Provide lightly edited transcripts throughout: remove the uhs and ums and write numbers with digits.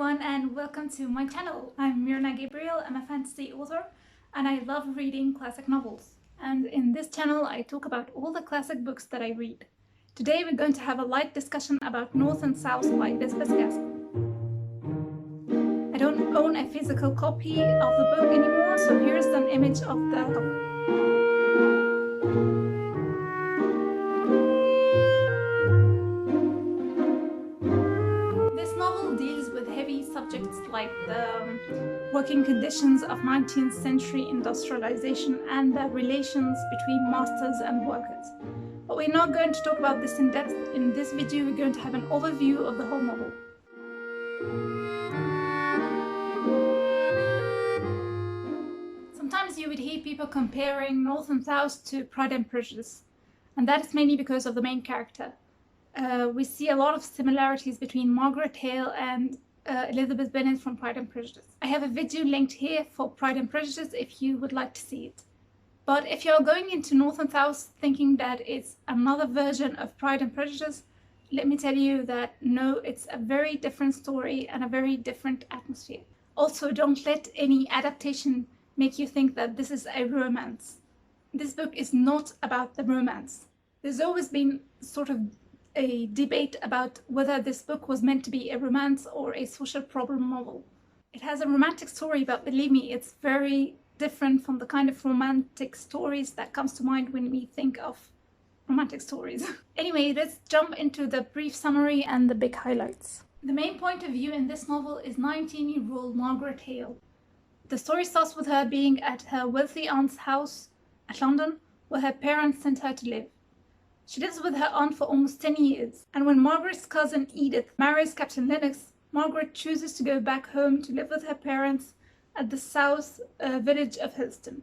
everyone and welcome to my channel. I'm Mirna Gabriel, I'm a fantasy author and I love reading classic novels. And in this channel I talk about all the classic books that I read. Today we're going to have a light discussion about North and South by Elizabeth Gaskell. I don't own a physical copy of the book anymore, so here's an image of the cover. Subjects like the working conditions of 19th century industrialization and the relations between masters and workers. But we're not going to talk about this in depth. In this video, we're going to have an overview of the whole novel. Sometimes you would hear people comparing North and South to Pride and Prejudice, and that is mainly because of the main character. We see a lot of similarities between Margaret Hale and Elizabeth Bennet from Pride and Prejudice. I have a video linked here for Pride and Prejudice if you would like to see it. But if you're going into North and South thinking that it's another version of Pride and Prejudice, let me tell you that no, it's a very different story and a very different atmosphere. Also, don't let any adaptation make you think that this is a romance. This book is not about the romance. There's always been sort of a debate about whether this book was meant to be a romance or a social problem novel. It has a romantic story, but believe me, it's very different from the kind of romantic stories that comes to mind when we think of romantic stories. Anyway, let's jump into the brief summary and the big highlights. The main point of view in this novel is 19-year-old Margaret Hale. The story starts with her being at her wealthy aunt's house at London, where her parents sent her to live. She lives with her aunt for almost 10 years, and when Margaret's cousin Edith marries Captain Lennox, Margaret chooses to go back home to live with her parents at the south village of Helston.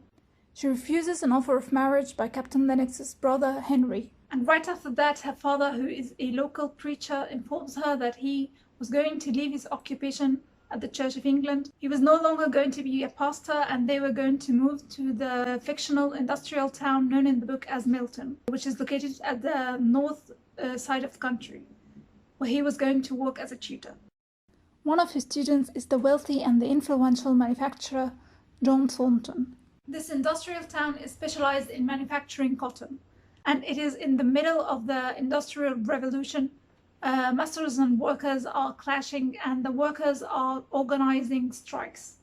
She refuses an offer of marriage by Captain Lennox's brother Henry, and right after that her father, who is a local preacher, informs her that he was going to leave his occupation at the Church of England. He was no longer going to be a pastor, and they were going to move to the fictional industrial town known in the book as Milton, which is located at the north side of the country, where he was going to work as a tutor. One of his students is the wealthy and the influential manufacturer John Thornton. This industrial town is specialized in manufacturing cotton, and it is in the middle of the Industrial Revolution. Masters and workers are clashing and the workers are organizing strikes.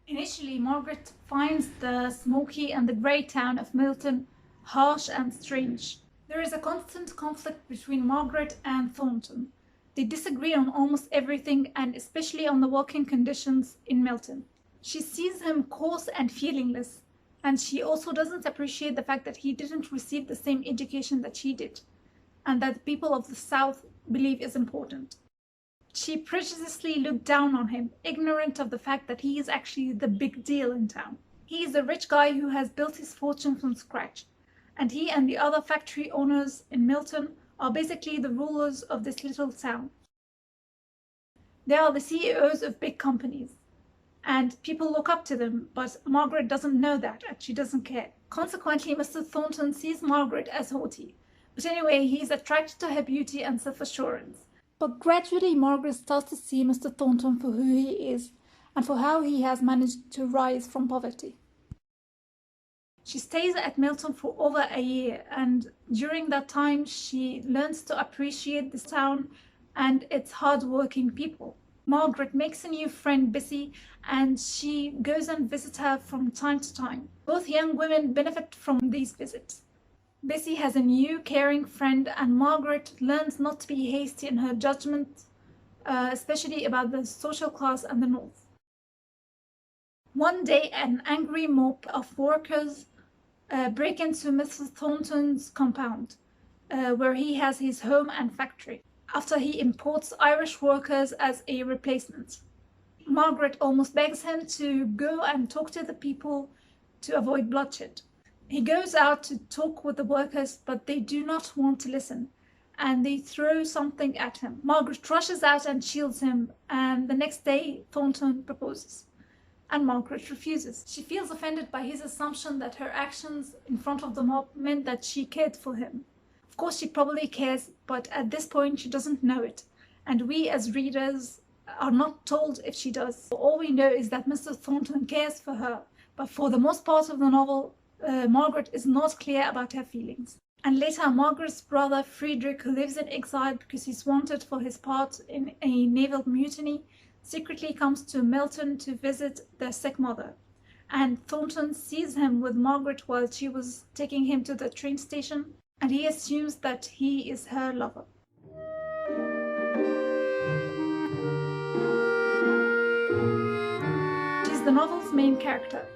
Initially, Margaret finds the smoky and the grey town of Milton harsh and strange. There is a constant conflict between Margaret and Thornton. They disagree on almost everything, and especially on the working conditions in Milton. She sees him coarse and feelingless, and she also doesn't appreciate the fact that he didn't receive the same education that she did, and that the people of the South believe is important. She prejudiciously looked down on him, ignorant of the fact that he is actually the big deal in town. He is a rich guy who has built his fortune from scratch, and he and the other factory owners in Milton are basically the rulers of this little town. They are the CEOs of big companies, and people look up to them, but Margaret doesn't know that, and she doesn't care. Consequently, Mr. Thornton sees Margaret as haughty. But anyway, he's attracted to her beauty and self-assurance. But gradually Margaret starts to see Mr. Thornton for who he is and for how he has managed to rise from poverty. She stays at Milton for over a year, and during that time she learns to appreciate this town and its hard-working people. Margaret makes a new friend, Bessy, and she goes and visits her from time to time. Both young women benefit from these visits. Bessy has a new caring friend, and Margaret learns not to be hasty in her judgment, especially about the social class and the North. One day, an angry mob of workers break into Mr. Thornton's compound, where he has his home and factory, after he imports Irish workers as a replacement. Margaret almost begs him to go and talk to the people to avoid bloodshed. He goes out to talk with the workers, but they do not want to listen, and they throw something at him. Margaret rushes out and shields him, and the next day Thornton proposes, and Margaret refuses. She feels offended by his assumption that her actions in front of the mob meant that she cared for him. Of course she probably cares, but at this point she doesn't know it, and we as readers are not told if she does. All we know is that Mr. Thornton cares for her, but for the most part of the novel, Margaret is not clear about her feelings. And later, Margaret's brother Frederick, who lives in exile because he's wanted for his part in a naval mutiny, secretly comes to Milton to visit their sick mother. And Thornton sees him with Margaret while she was taking him to the train station, and he assumes that he is her lover. She's the novel's main character.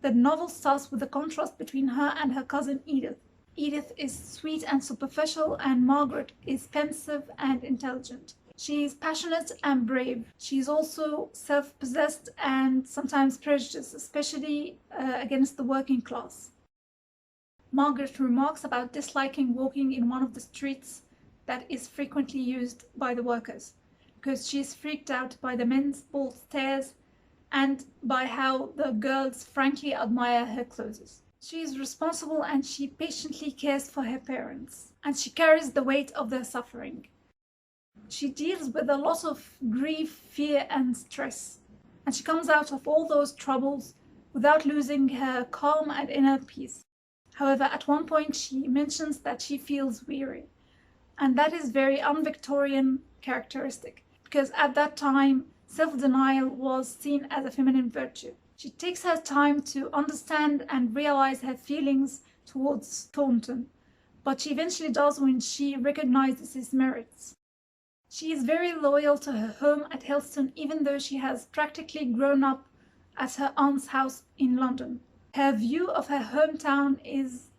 The novel starts with the contrast between her and her cousin Edith. Edith is sweet and superficial, and Margaret is pensive and intelligent. She is passionate and brave. She is also self-possessed and sometimes prejudiced, especially against the working class. Margaret remarks about disliking walking in one of the streets that is frequently used by the workers, because she is freaked out by the men's bold stares and by how the girls frankly admire her clothes. She is responsible and she patiently cares for her parents, and she carries the weight of their suffering. She deals with a lot of grief, fear, and stress, and she comes out of all those troubles without losing her calm and inner peace. However, at one point she mentions that she feels weary, and that is very un-Victorian characteristic, because at that time self-denial was seen as a feminine virtue. She takes her time to understand and realize her feelings towards Thornton, but she eventually does when she recognizes his merits. She is very loyal to her home at Helston, even though she has practically grown up at her aunt's house in London. Her view of her hometown is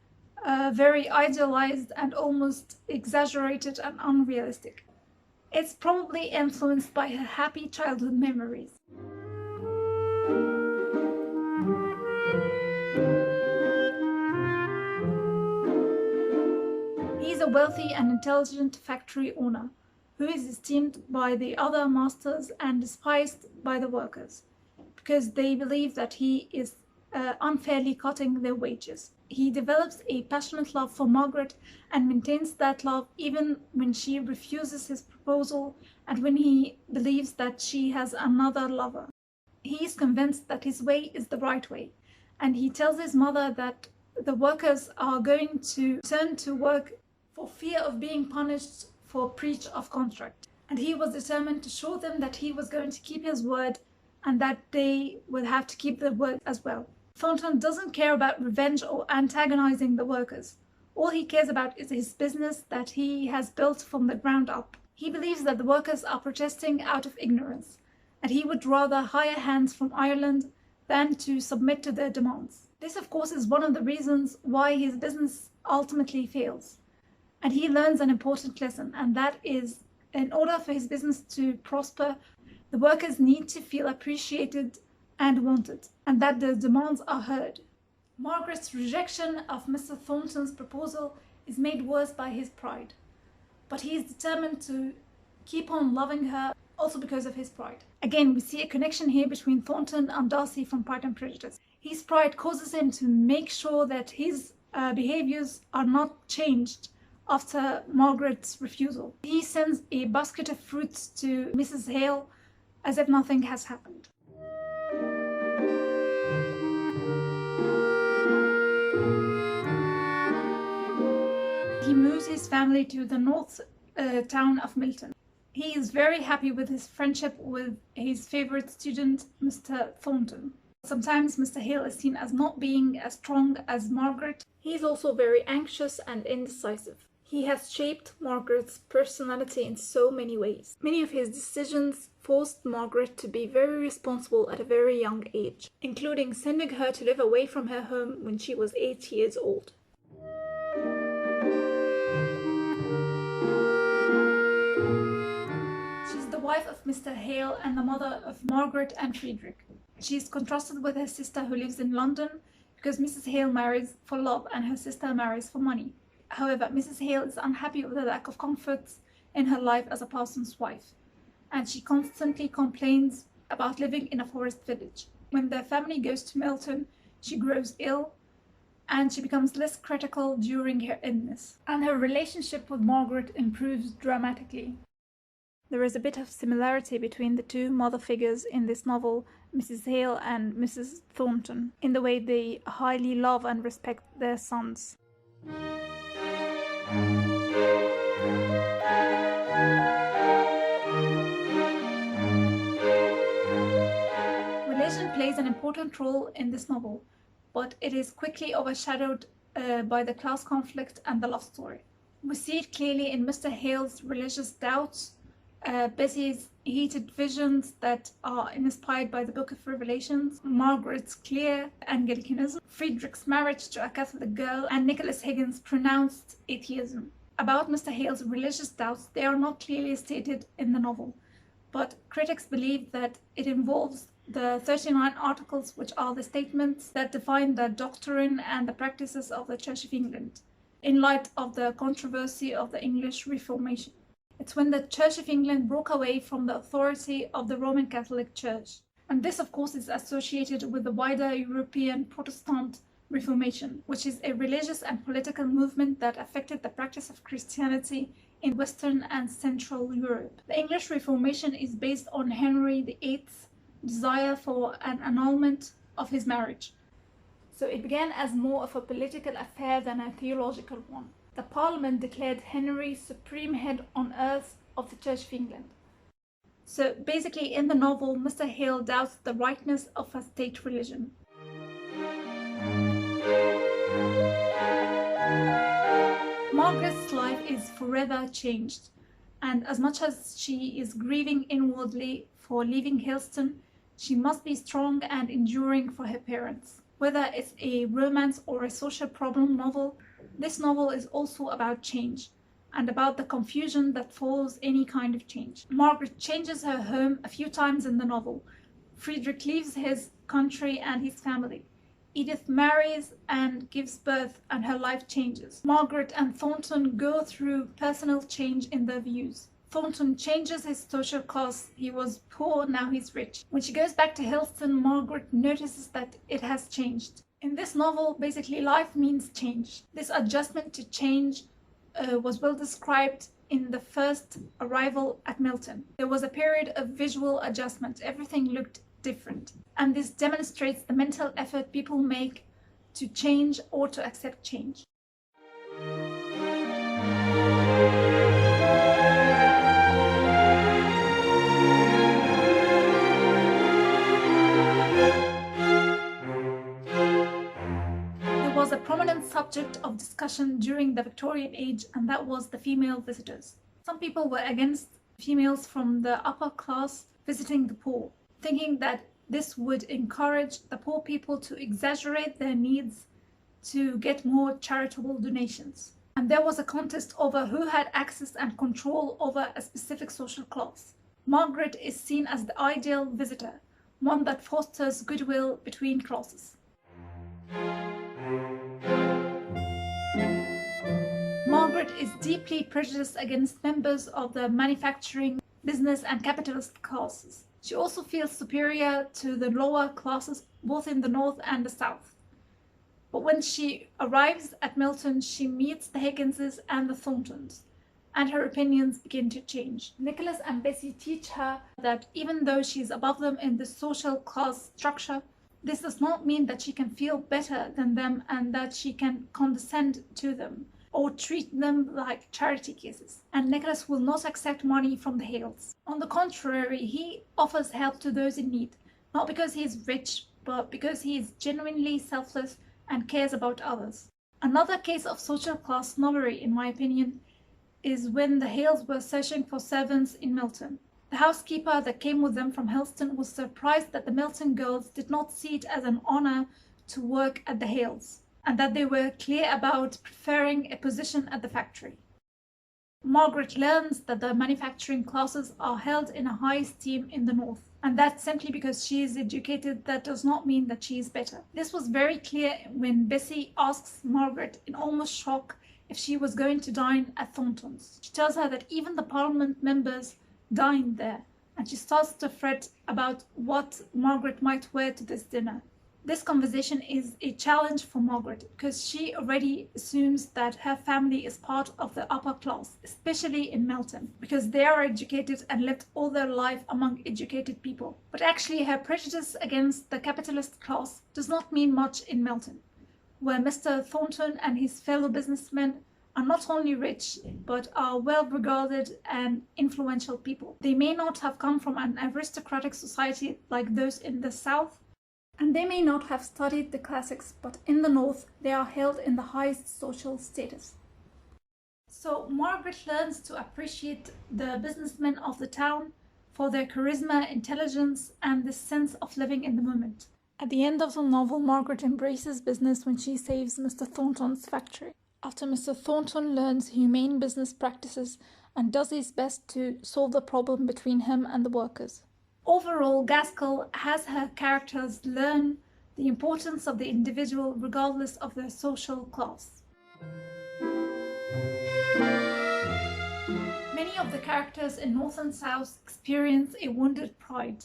very idealized and almost exaggerated and unrealistic. It's probably influenced by her happy childhood memories. He is a wealthy and intelligent factory owner who is esteemed by the other masters and despised by the workers because they believe that he is unfairly cutting their wages. He develops a passionate love for Margaret and maintains that love even when she refuses his proposal and when he believes that she has another lover. He is convinced that his way is the right way, and he tells his mother that the workers are going to turn to work for fear of being punished for breach of contract. And he was determined to show them that he was going to keep his word and that they would have to keep their word as well. Thornton doesn't care about revenge or antagonizing the workers. All he cares about is his business that he has built from the ground up. He believes that the workers are protesting out of ignorance, and he would rather hire hands from Ireland than to submit to their demands. This, of course, is one of the reasons why his business ultimately fails. And he learns an important lesson, and that is, in order for his business to prosper, the workers need to feel appreciated and wanted, and that their demands are heard. Margaret's rejection of Mr. Thornton's proposal is made worse by his pride, but he is determined to keep on loving her also because of his pride. Again, we see a connection here between Thornton and Darcy from Pride and Prejudice. His pride causes him to make sure that his behaviors are not changed after Margaret's refusal. He sends a basket of fruits to Mrs. Hale as if nothing has happened. He moves his family to the north town of Milton. He is very happy with his friendship with his favorite student, Mr. Thornton. Sometimes Mr. Hale is seen as not being as strong as Margaret. He is also very anxious and indecisive. He has shaped Margaret's personality in so many ways. Many of his decisions forced Margaret to be very responsible at a very young age, including sending her to live away from her home when she was 8 years old. She's the wife of Mr. Hale and the mother of Margaret and Frederick. She is contrasted with her sister who lives in London because Mrs. Hale marries for love and her sister marries for money. However, Mrs. Hale is unhappy with the lack of comforts in her life as a parson's wife, and she constantly complains about living in a forest village. When their family goes to Milton, she grows ill, and she becomes less critical during her illness, and her relationship with Margaret improves dramatically. There is a bit of similarity between the two mother figures in this novel, Mrs. Hale and Mrs. Thornton, in the way they highly love and respect their sons. Religion plays an important role in this novel, but it is quickly overshadowed by the class conflict and the love story. We see it clearly in Mr. Hale's religious doubts, Bessy's heated visions that are inspired by the Book of Revelations, Margaret's clear Anglicanism, Frederick's marriage to a Catholic girl, and Nicholas Higgins' pronounced atheism. About Mr. Hale's religious doubts, they are not clearly stated in the novel, but critics believe that it involves the 39 articles, which are the statements that define the doctrine and the practices of the Church of England, in light of the controversy of the English Reformation. It's when the Church of England broke away from the authority of the Roman Catholic Church. And this, of course, is associated with the wider European Protestant Reformation, which is a religious and political movement that affected the practice of Christianity in Western and Central Europe. The English Reformation is based on Henry VIII's desire for an annulment of his marriage. So it began as more of a political affair than a theological one. The Parliament declared Henry supreme head on earth of the Church of England. So basically in the novel, Mr. Hale doubts the rightness of a state religion. Margaret's life is forever changed, and as much as she is grieving inwardly for leaving Helston, she must be strong and enduring for her parents. Whether it's a romance or a social problem novel, this novel is also about change and about the confusion that follows any kind of change. Margaret changes her home a few times in the novel. Frederick leaves his country and his family. Edith marries and gives birth, and her life changes. Margaret and Thornton go through personal change in their views. Thornton changes his social class. He was poor, now he's rich. When she goes back to Helston, Margaret notices that it has changed. In this novel, basically life means change. This adjustment to change was well described in the first arrival at Milton. There was a period of visual adjustment. Everything looked different. And this demonstrates the mental effort people make to change or to accept change. There was a prominent subject of discussion during the Victorian age, and that was the female visitors. Some people were against females from the upper class visiting the poor, thinking that this would encourage the poor people to exaggerate their needs to get more charitable donations. And there was a contest over who had access and control over a specific social class. Margaret is seen as the ideal visitor, one that fosters goodwill between classes. Margaret is deeply prejudiced against members of the manufacturing, business and capitalist classes. She also feels superior to the lower classes, both in the north and the south. But when she arrives at Milton, she meets the Higginses and the Thorntons, and her opinions begin to change. Nicholas and Bessy teach her that even though she is above them in the social class structure, this does not mean that she can feel better than them and that she can condescend to them or treat them like charity cases. And Nicholas will not accept money from the Hales. On the contrary, he offers help to those in need, not because he is rich, but because he is genuinely selfless and cares about others. Another case of social class snobbery, in my opinion, is when the Hales were searching for servants in Milton. The housekeeper that came with them from Helston was surprised that the Milton girls did not see it as an honor to work at the Hales, and that they were clear about preferring a position at the factory. Margaret learns that the manufacturing classes are held in a high esteem in the north, and that simply because she is educated, that does not mean that she is better. This was very clear when Bessy asks Margaret in almost shock if she was going to dine at Thornton's. She tells her that even the Parliament members dine there, and she starts to fret about what Margaret might wear to this dinner. This conversation is a challenge for Margaret because she already assumes that her family is part of the upper class, especially in Milton, because they are educated and lived all their life among educated people. But actually, her prejudice against the capitalist class does not mean much in Milton, where Mr. Thornton and his fellow businessmen are not only rich, but are well regarded and influential people. They may not have come from an aristocratic society like those in the South, and they may not have studied the classics, but in the North, they are held in the highest social status. So Margaret learns to appreciate the businessmen of the town for their charisma, intelligence, and this sense of living in the moment. At the end of the novel, Margaret embraces business when she saves Mr. Thornton's factory, after Mr. Thornton learns humane business practices and does his best to solve the problem between him and the workers. Overall, Gaskell has her characters learn the importance of the individual regardless of their social class. Many of the characters in North and South experience a wounded pride.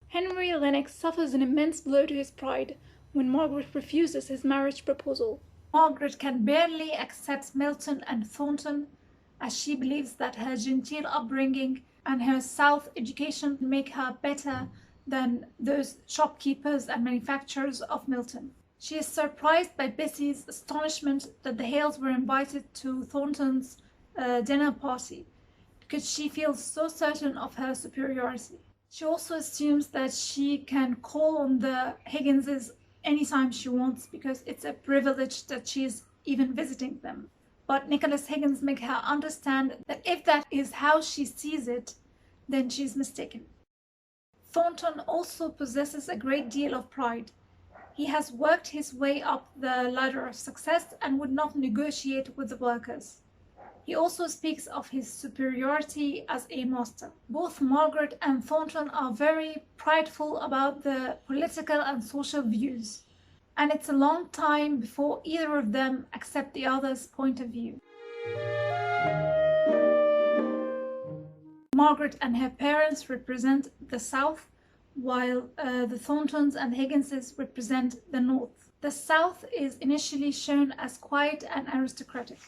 Henry Lennox suffers an immense blow to his pride when Margaret refuses his marriage proposal. Margaret can barely accept Milton and Thornton as she believes that her genteel upbringing and her South education make her better than those shopkeepers and manufacturers of Milton. She is surprised by Bessy's astonishment that the Hales were invited to Thornton's dinner party because she feels so certain of her superiority. She also assumes that she can call on the Higginses anytime she wants because it's a privilege that she is even visiting them. But Nicholas Higgins makes her understand that if that is how she sees it, then she's mistaken. Thornton also possesses a great deal of pride. He has worked his way up the ladder of success and would not negotiate with the workers. He also speaks of his superiority as a master. Both Margaret and Thornton are very prideful about the political and social views, and it's a long time before either of them accept the other's point of view. Margaret and her parents represent the South, while the Thorntons and Higginses represent the North. The South is initially shown as quiet and aristocratic,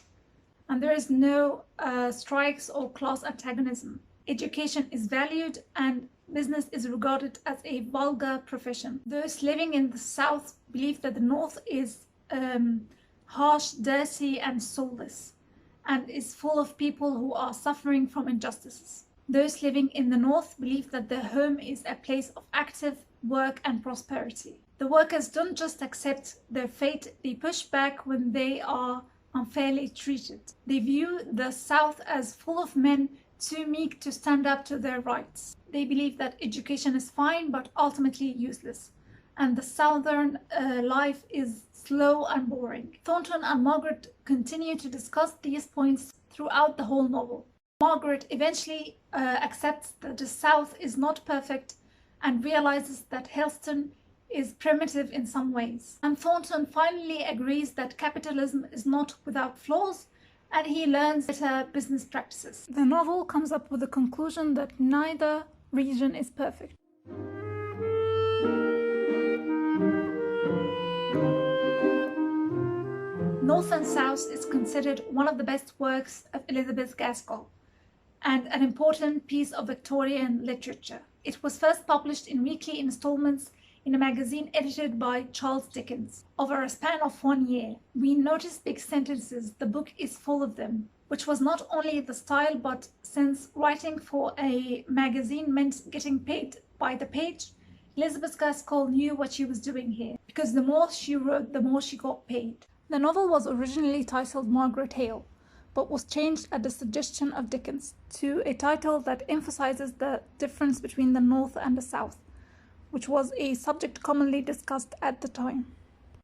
and there is no strikes or class antagonism. Education is valued and business is regarded as a vulgar profession. Those living in the South believe that the North is harsh, dirty, and soulless, and is full of people who are suffering from injustices. Those living in the North believe that their home is a place of active work and prosperity. The workers don't just accept their fate, they push back when they are unfairly treated. They view the South as full of men too meek to stand up to their rights. They believe that education is fine but ultimately useless, and the Southern life is slow and boring. Thornton and Margaret continue to discuss these points throughout the whole novel. Margaret eventually accepts that the South is not perfect and realizes that Helston is primitive in some ways. And Thornton finally agrees that capitalism is not without flaws, and he learns better business practices. The novel comes up with the conclusion that neither region is perfect. North and South is considered one of the best works of Elizabeth Gaskell and an important piece of Victorian literature. It was first published in weekly installments in a magazine edited by Charles Dickens. Over a span of 1 year, we notice big sentences, the book is full of them, which was not only the style, but since writing for a magazine meant getting paid by the page, Elizabeth Gaskell knew what she was doing here, because the more she wrote, the more she got paid. The novel was originally titled Margaret Hale, but was changed at the suggestion of Dickens to a title that emphasizes the difference between the North and the South, which was a subject commonly discussed at the time.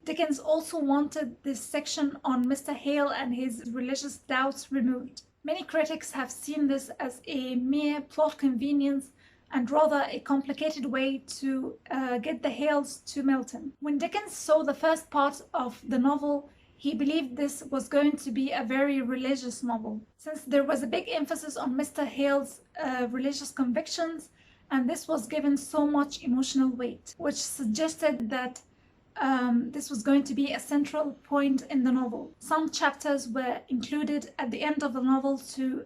Dickens also wanted this section on Mr. Hale and his religious doubts removed. Many critics have seen this as a mere plot convenience and rather a complicated way to get the Hales to Milton. When Dickens saw the first part of the novel, he believed this was going to be a very religious novel, since there was a big emphasis on Mr. Hale's religious convictions, and this was given so much emotional weight, which suggested that this was going to be a central point in the novel. Some chapters were included at the end of the novel to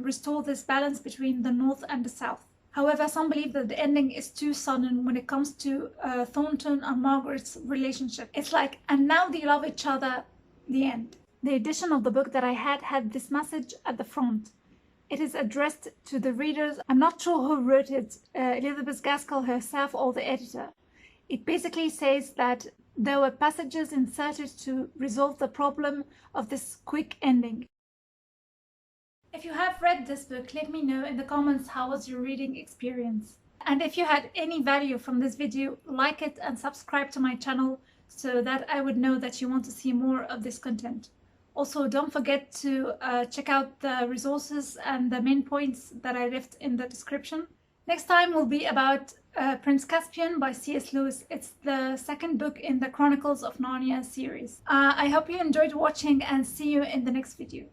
restore this balance between the North and the South. However, some believe that the ending is too sudden when it comes to Thornton and Margaret's relationship. It's like, and now they love each other, the end. The edition of the book that I had this message at the front. It is addressed to the readers. I'm not sure who wrote it, Elizabeth Gaskell herself or the editor. It basically says that there were passages inserted to resolve the problem of this quick ending. If you have read this book, let me know in the comments how was your reading experience. And if you had any value from this video, like it and subscribe to my channel so that I would know that you want to see more of this content. Also, don't forget to check out the resources and the main points that I left in the description. Next time will be about Prince Caspian by C.S. Lewis. It's the second book in the Chronicles of Narnia series. I hope you enjoyed watching and see you in the next video.